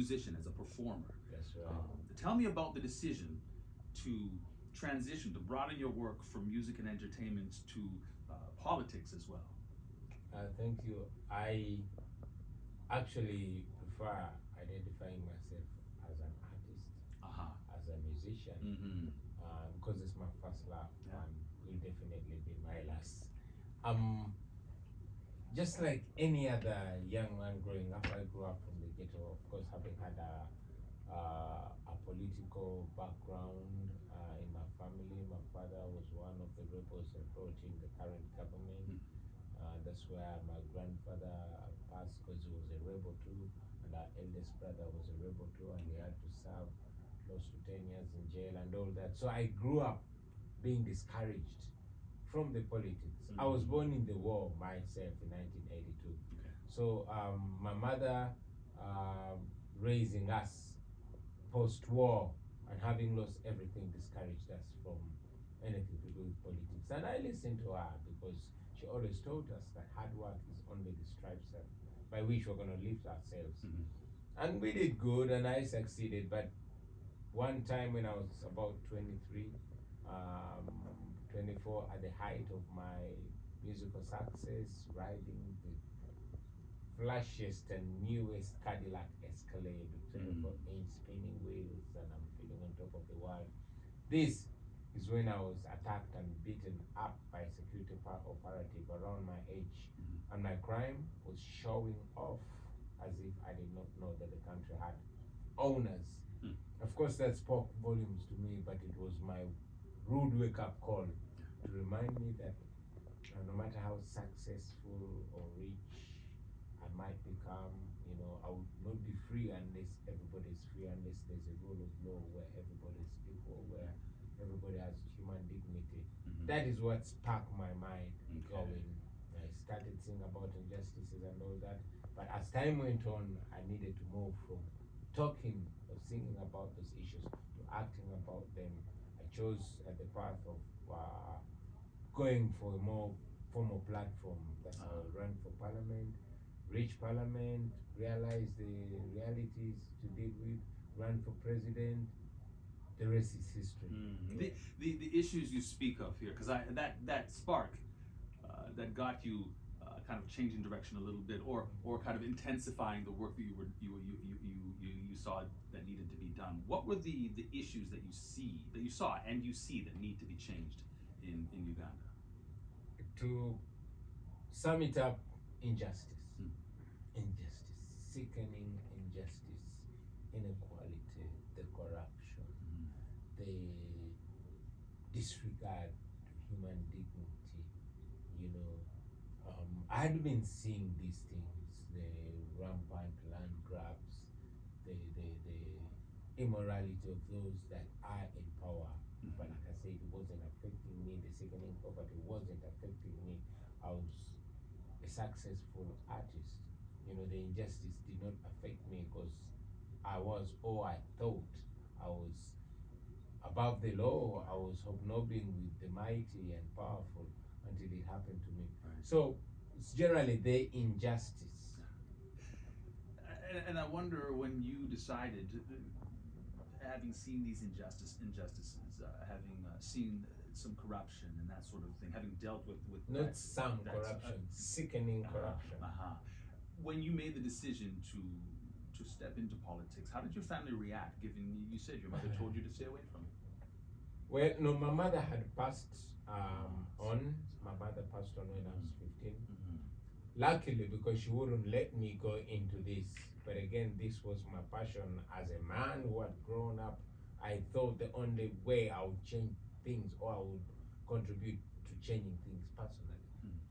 musician, as a performer. That's right. Tell me about the decision to transition, to broaden your work from music and entertainment to politics as well. Thank you. I actually prefer identifying myself as an artist, as a musician, because it's my first love and will definitely be my last. Just like any other young man growing up, I grew up from the ghetto, of course, having had a political background in my family. My father was one of the rebels that brought in the current government. That's where my grandfather passed because he was a rebel too, and our eldest brother was a rebel too, and he had to serve close to 10 years in jail and all that. So I grew up being discouraged from the politics. I was born in the war myself in 1982. So my mother raising us post-war and having lost everything discouraged us from anything to do with politics. And I listened to her because she always told us that hard work is only the stripes by which we're going to lift ourselves. And we did good and I succeeded. But one time when I was about 23, 24, at the height of my musical success, riding the flashiest and newest Cadillac Escalade with 24-inch spinning wheels, and I'm feeling on top of the world. This is when I was attacked and beaten up by a security operative around my age, and my crime was showing off as if I did not know that the country had owners. Of course, that spoke volumes to me, but it was my rude wake-up call to remind me that no matter how successful or rich I might become, I would not be free unless everybody's free, unless there's a rule of law where everybody's equal, where everybody has human dignity. That is what sparked my mind going. I started singing about injustices and all that, but as time went on, I needed to move from talking or singing about those issues to acting about them. I chose the path of going for a more formal platform. That's how I ran for parliament, reach parliament, realize the realities to deal with, run for president. The rest is history. The issues you speak of here, because that spark that got you kind of changing direction a little bit, or kind of intensifying the work that you saw that needed to be done. What were the issues that you saw and you see that need to be changed in Uganda? To sum it up, injustice. Sickening injustice, inequality, the corruption, the disregard to human dignity. I had been seeing these things, the rampant land grabs, the immorality of those that are in power. But like I said, it wasn't affecting me. The sickening poverty wasn't affecting me. I was a successful artist. The injustice did not affect me because I thought I was above the law. I was hobnobbing with the mighty and powerful until it happened to me. So it's generally the injustice. And I wonder, when you decided, having seen these injustices, having seen some corruption and that sort of thing, having dealt with not some corruption, sickening corruption. When you made the decision to step into politics, how did your family react, given you said your mother told you to stay away from it? Well, no, my mother had passed on. My mother passed on when I was 15. Luckily, because she wouldn't let me go into this. But again, this was my passion. As a man who had grown up, I thought the only way I would change things, or I would contribute to changing things personally.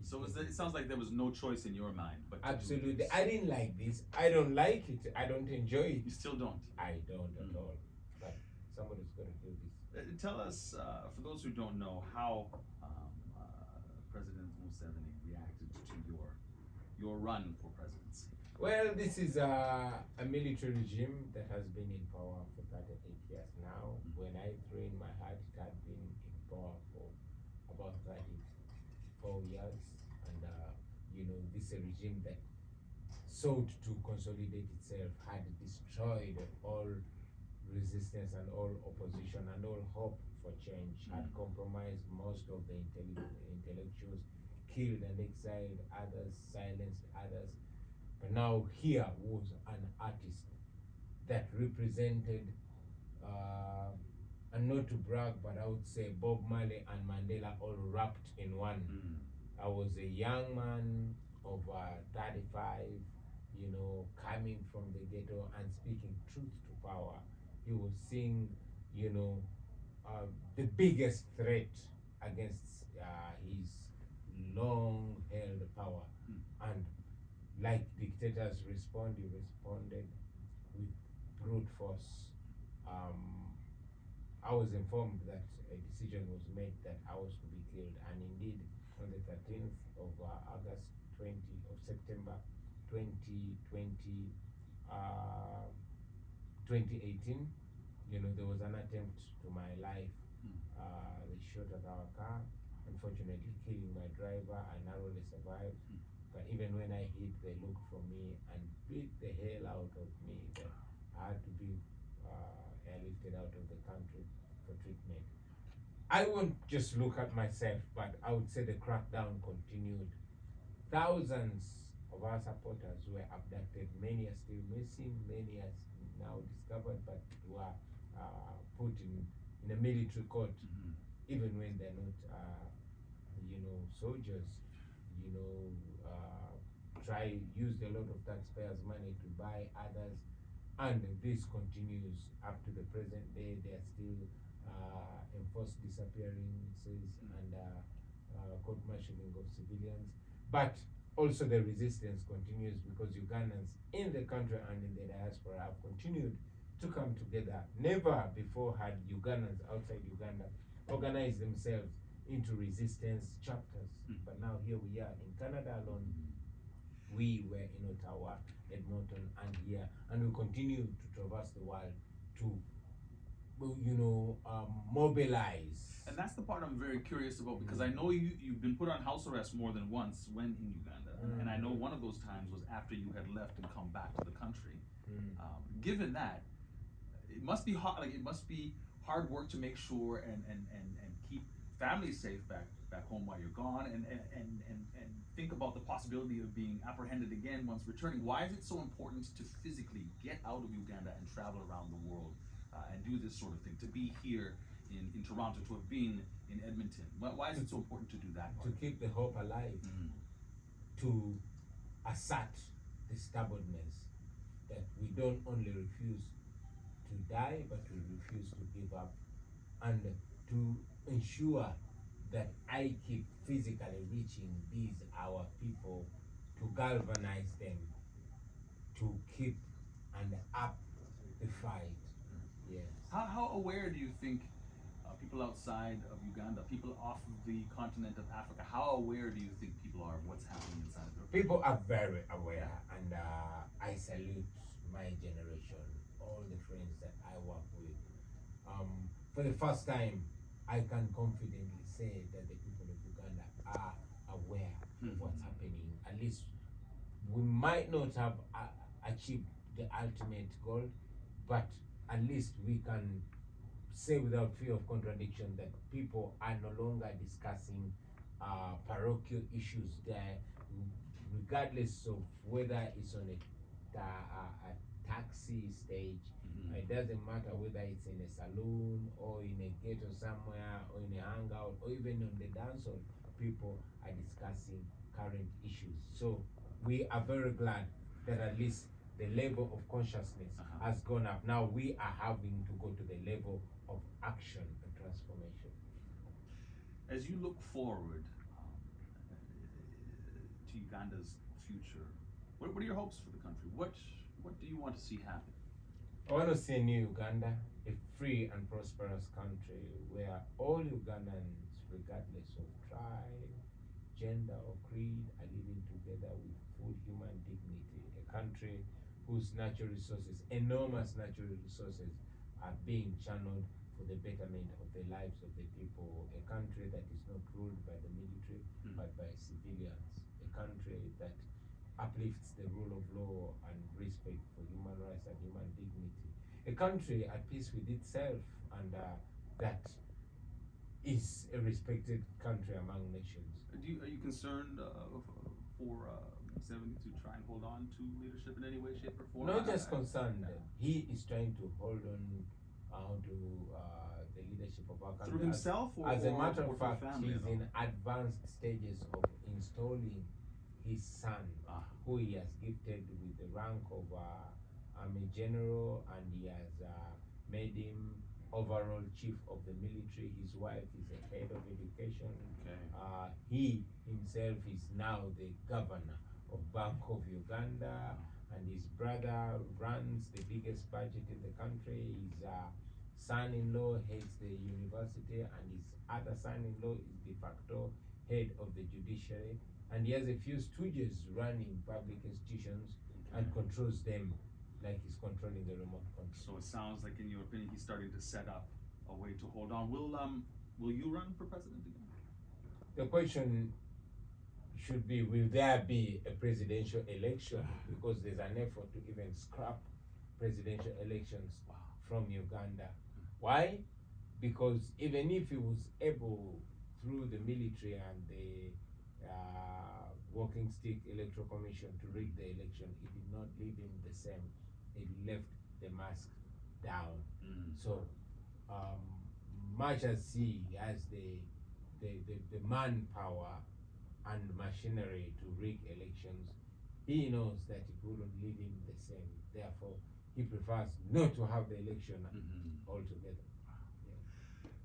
So it sounds like there was no choice in your mind. But absolutely, I didn't like this. I don't like it. I don't enjoy it. You still don't? I don't at all. But somebody's got to do this. Tell us, for those who don't know, how President Museveni reacted to your run for presidency. Well, this is a military regime that has been in power for 38 years now. When I threw in my heart, it had been in power for about 34 years. And, this is a regime that sought to consolidate itself, had destroyed all resistance and all opposition and all hope for change, had compromised most of the intellectuals, killed and exiled others, silenced others. But now here was an artist that represented, and not to brag, but I would say Bob Marley and Mandela all wrapped in one. I was a young man of 35, coming from the ghetto and speaking truth to power. He was seeing, the biggest threat against his long-held power. And like dictators respond, he responded with brute force. I was informed that a decision was made that I was to be killed, and indeed, on the 13th of September 2020, 2018, there was an attempt to my life. They shot at our car, unfortunately killing my driver. I narrowly survived. But even when I hit, they looked for me and beat the hell out of me. That I had to be airlifted out of the country for treatment. I won't just look at myself, but I would say the crackdown continued. Thousands of our supporters were abducted. Many are still missing. Many are now discovered, but were put in a military court, even when they're not, soldiers. Used a lot of taxpayers' money to buy others, and this continues up to the present day. There are still enforced disappearances and court martialing of civilians, but also the resistance continues because Ugandans in the country and in the diaspora have continued to come together. Never before had Ugandans outside Uganda organized themselves into resistance chapters, but now here we are in Canada alone. We were in Ottawa, Edmonton, and here, and we continue to traverse the world to, mobilize. And that's the part I'm very curious about, because I know you've been put on house arrest more than once when in Uganda, and I know one of those times was after you had left and come back to the country. Given that, it must be hard. Like, it must be hard work to make sure and keep families safe back home while you're gone, and think about the possibility of being apprehended again once returning. Why is it so important to physically get out of Uganda and travel around the world and do this sort of thing? To be here in Toronto, to have been in Edmonton. Why is it so important to do that part? To keep the hope alive, to assert the stubbornness that we don't only refuse to die, but we refuse to give up, and to ensure that I keep physically reaching these our people, to galvanize them, to keep and up the fight. Yes. How aware do you think people outside of Uganda, people off the continent of Africa, how aware do you think people are of what's happening inside of their country? People are very aware, and I salute my generation, all the friends that I work with. For the first time, I can confidently say that the people of Uganda are aware of what's happening. At least we might not have achieved the ultimate goal, but at least we can say without fear of contradiction that people are no longer discussing parochial issues there, regardless of whether it's on a taxi stage. It doesn't matter whether it's in a saloon or in a ghetto somewhere or in a hangout or even on the dance hall. People are discussing current issues. So we are very glad that at least the level of consciousness has gone up. Now we are having to go to the level of action and transformation. As you look forward to Uganda's future, what are your hopes for the country? What do you want to see happen? I want to see a new Uganda, a free and prosperous country where all Ugandans, regardless of tribe, gender, or creed, are living together with full human dignity. A country whose natural resources, enormous natural resources, are being channeled for the betterment of the lives of the people. A country that is not ruled by the military, but by civilians. A country that uplifts the rule of law and respect for human rights and human dignity. A country at peace with itself, and that is a respected country among nations. Are you concerned for Museveni to try and hold on to leadership in any way, shape, or form? Not just concerned. He is trying to hold on to the leadership of our country. Through himself, as a matter of fact, family, he's in advanced stages of installing his son, who he has gifted with the rank of Army General, and he has made him overall chief of the military. His wife is a head of education. Okay. He himself is now the governor of Bank of Uganda, and his brother runs the biggest budget in the country. His son-in-law heads the university, and his other son-in-law is de facto head of the judiciary, and he has a few stooges running public institutions and controls them like he's controlling the remote control. So it sounds like, in your opinion, he's starting to set up a way to hold on. Will you run for president again? The question should be, will there be a presidential election? Because there's an effort to even scrap presidential elections from Uganda. Why? Because even if he was able, through the military and the walking stick electoral commission, to rig the election, it did not leave him the same. It left the mask down. So much as he has the manpower and machinery to rig elections, he knows that it wouldn't leave him the same. Therefore, he prefers not to have the election altogether.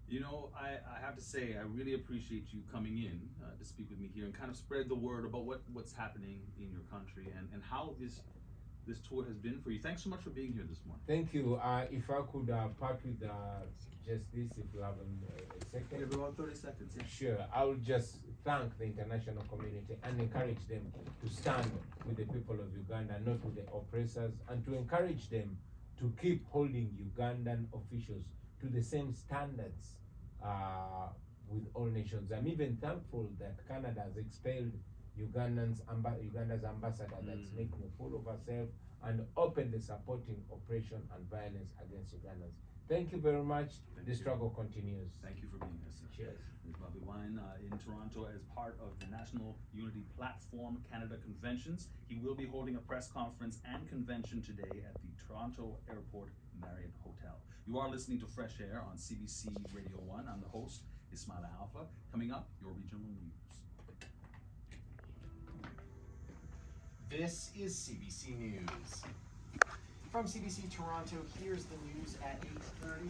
You know, I have to say, I really appreciate you coming in to speak with me here and kind of spread the word about what's happening in your country and how this tour has been for you. Thanks so much for being here this morning. Thank you. If I could part with just this, if you have a second. Give about 30 seconds, yeah. Sure. I will just thank the international community and encourage them to stand with the people of Uganda, not with the oppressors, and to encourage them to keep holding Ugandan officials to the same standards with all nations. I'm even thankful that Canada has expelled Uganda's ambassador that's making a fool of herself and openly supporting oppression and violence against Ugandans. Thank you very much. The struggle continues. Thank you for being here, sir. Cheers. This is Bobi Wine in Toronto as part of the National Unity Platform Canada Conventions. He will be holding a press conference and convention today at the Toronto Airport Marriott Hotel. You are listening to Fresh Air on CBC Radio 1. I'm the host, Ismail Alpha. Coming up, your regional news. This is CBC News. From CBC Toronto, here's the news at 8:30.